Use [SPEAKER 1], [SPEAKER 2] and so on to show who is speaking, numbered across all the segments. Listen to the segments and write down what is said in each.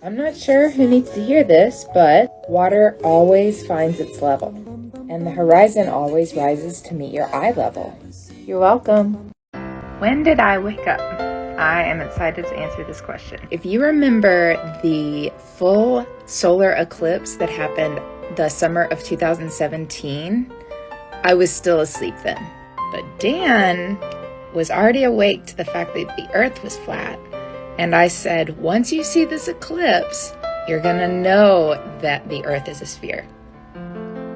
[SPEAKER 1] I'm not sure who needs to hear this, but water always finds its level, and the horizon always rises to meet your eye level. You're welcome. When did I wake up? I am excited to answer this question. If you remember the full solar eclipse that happened the summer of 2017, I was still asleep then. But Dan was already awake to the fact that the Earth was flat. And I said, once you see this eclipse, you're gonna know that the Earth is a sphere.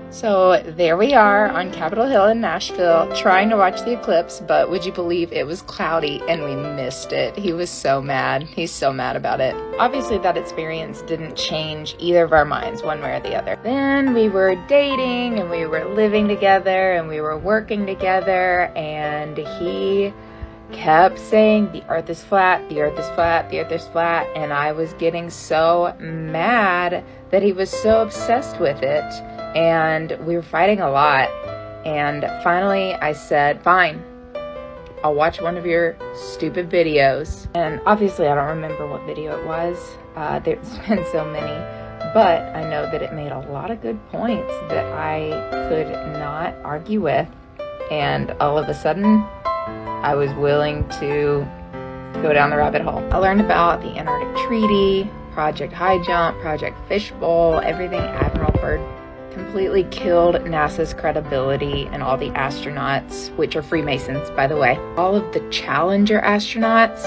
[SPEAKER 1] So there we are on Capitol Hill in Nashville trying to watch the eclipse, but would you believe it was cloudy and we missed it? He was so mad. He's so mad about it. Obviously that experience didn't change either of our minds one way or the other. Then we were dating and we were living together and we were working together, and he kept saying the Earth is flat, the Earth is flat, the Earth is flat, and I was getting so mad that he was so obsessed with it, and we were fighting a lot. And finally I said, fine, I'll watch one of your stupid videos. And obviously I don't remember what video it was. There's been so many, but I know that it made a lot of good points that I could not argue with, and all of a sudden I was willing to go down the rabbit hole. I learned about the Antarctic Treaty, Project High Jump, Project Fishbowl, everything Admiral Byrd. Completely killed NASA's credibility and all the astronauts, which are Freemasons, by the way. All of the Challenger astronauts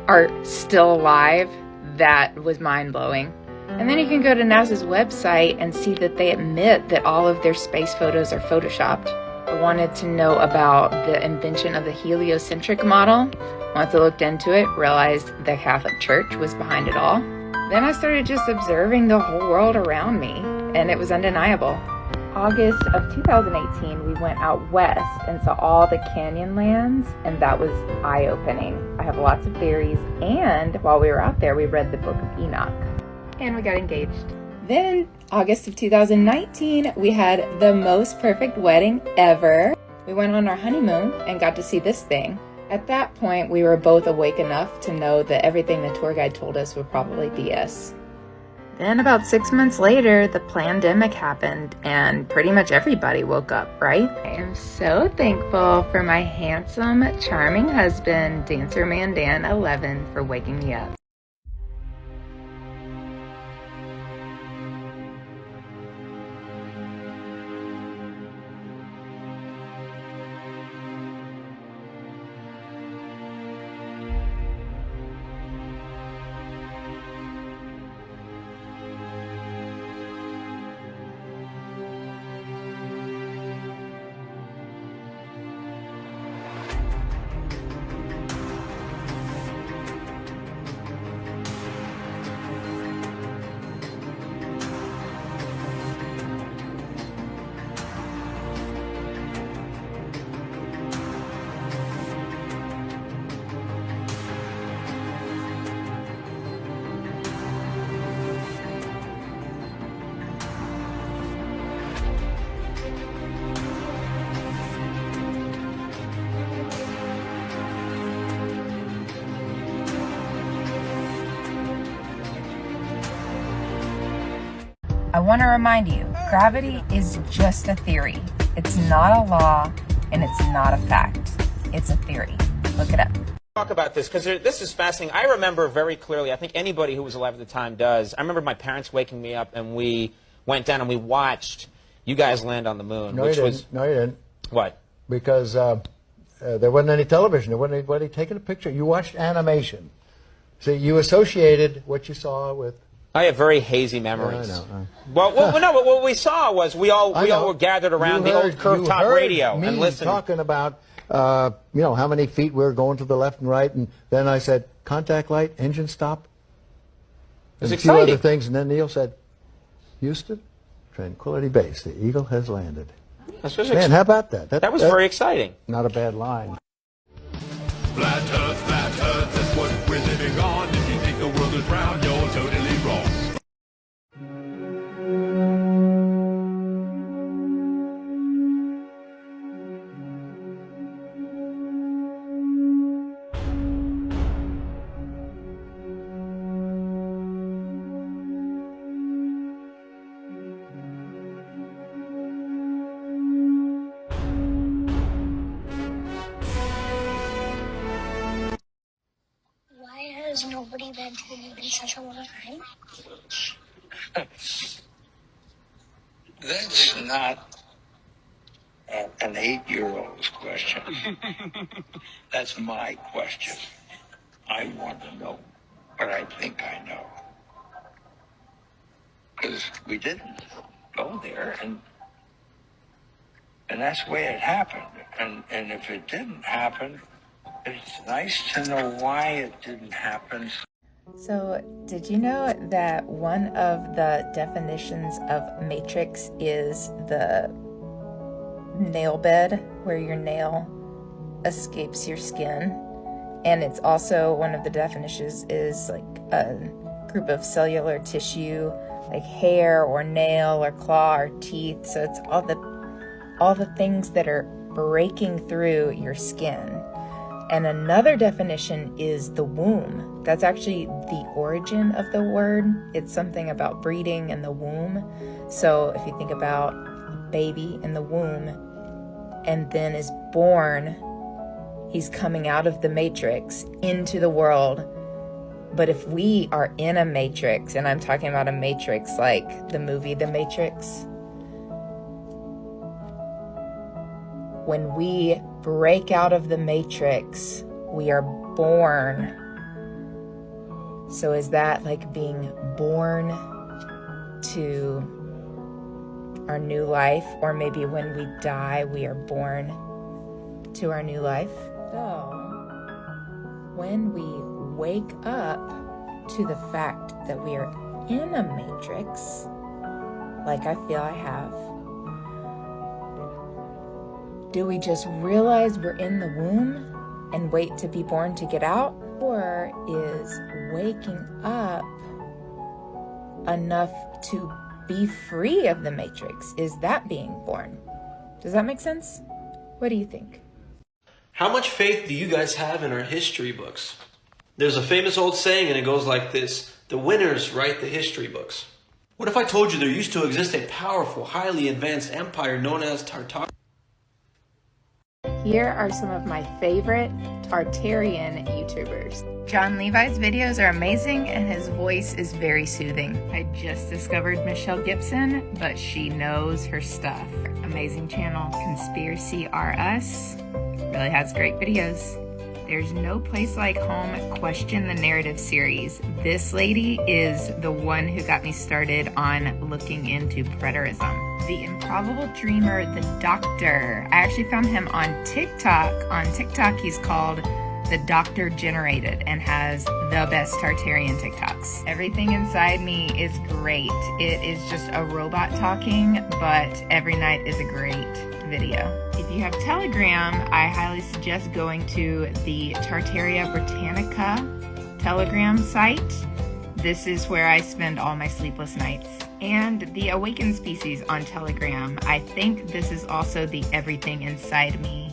[SPEAKER 1] are still alive. That was mind-blowing. And then you can go to NASA's website and see that they admit that all of their space photos are photoshopped. I wanted to know about the invention of the heliocentric model. Once I looked into it, realized the Catholic Church was behind it all. Then I started just observing the whole world around me, and it was undeniable. August of 2018, we went out west and saw all the canyon lands, and that was eye-opening. I have lots of theories, and while we were out there, we read the Book of Enoch, and we got engaged. Then, August of 2019, we had the most perfect wedding ever. We went on our honeymoon and got to see this thing. At that point, we were both awake enough to know that everything the tour guide told us would probably BS. Then about 6 months later, the pandemic happened and pretty much everybody woke up, right? I am so thankful for my handsome, charming husband, Dancer Man Dan 11, for waking me up. I want to remind you, gravity is just a theory. It's not a law, and it's not a fact. It's a theory. Look it up.
[SPEAKER 2] Talk about this, because this is fascinating. I remember very clearly, I think anybody who was alive at the time does, I remember my parents waking me up, and we went down and we watched you guys land on the moon.
[SPEAKER 3] No, you didn't. No, you didn't.
[SPEAKER 2] What?
[SPEAKER 3] Because there wasn't any television. There wasn't anybody taking a picture. You watched animation. See, you associated what you saw with...
[SPEAKER 2] I have very hazy memories.
[SPEAKER 3] I know.
[SPEAKER 2] Well, no, but what we saw was we all were gathered around the old curved top radio and listened.
[SPEAKER 3] Talking about how many feet we were going to the left and right, and then I said contact light, engine stop, and a few other things, and then Neil said, Houston, Tranquility Base, the Eagle has landed. Man, how about that?
[SPEAKER 2] That was very exciting.
[SPEAKER 3] Not a bad line.
[SPEAKER 4] Flat Earth, that's what we're living on. If you think the world is round, you're totally wrong.
[SPEAKER 5] went to the movie in such a long time?
[SPEAKER 6] That's not an 8-year-old's question. That's my question. I want to know what I think I know. Because we didn't go there, and that's the way it happened. And if it didn't happen, it's nice to know why it didn't happen.
[SPEAKER 1] So, did you know that one of the definitions of matrix is the nail bed, where your nail escapes your skin? And it's also one of the definitions is like a group of cellular tissue, like hair or nail or claw or teeth. So it's all the things that are breaking through your skin. And another definition is the womb. That's actually the origin of the word. It's something about breeding in the womb. So if you think about a baby in the womb and then is born, he's coming out of the matrix into the world. But if we are in a matrix, and I'm talking about a matrix like the movie The Matrix, when we break out of the matrix, we are born. So is that like being born to our new life? Or maybe when we die, we are born to our new life? So when we wake up to the fact that we are in a matrix, like I feel I have, do we just realize we're in the womb and wait to be born to get out? Or is waking up enough to be free of the matrix? Is that being born? Does that make sense? What do you think?
[SPEAKER 7] How much faith do you guys have in our history books? There's a famous old saying, and it goes like this: the winners write the history books. What if I told you there used to exist a powerful, highly advanced empire known as Tartar?
[SPEAKER 1] Here are some of my favorite Tartarian YouTubers. John Levi's videos are amazing and his voice is very soothing. I just discovered Michelle Gibson, but she knows her stuff. Amazing channel, Conspiracy R Us, really has great videos. There's No Place Like Home, Question the Narrative series. This lady is the one who got me started on looking into preterism. The Improbable Dreamer, the Doctor. I actually found him on TikTok. On TikTok, he's called The Doctor Generated and has the best Tartarian TikToks. Everything Inside Me is great. It is just a robot talking, but every night is a great video. If you have Telegram, I highly suggest going to the Tartaria Britannica Telegram site. This is where I spend all my sleepless nights. And the Awakened Species on Telegram. I think this is also the Everything Inside Me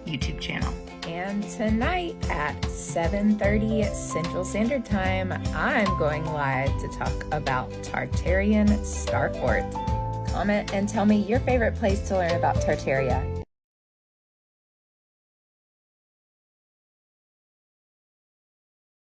[SPEAKER 1] YouTube channel. And tonight at 7:30 Central Standard Time, I'm going live to talk about Tartarian Starfort. Comment and tell me your favorite place to learn about Tartaria.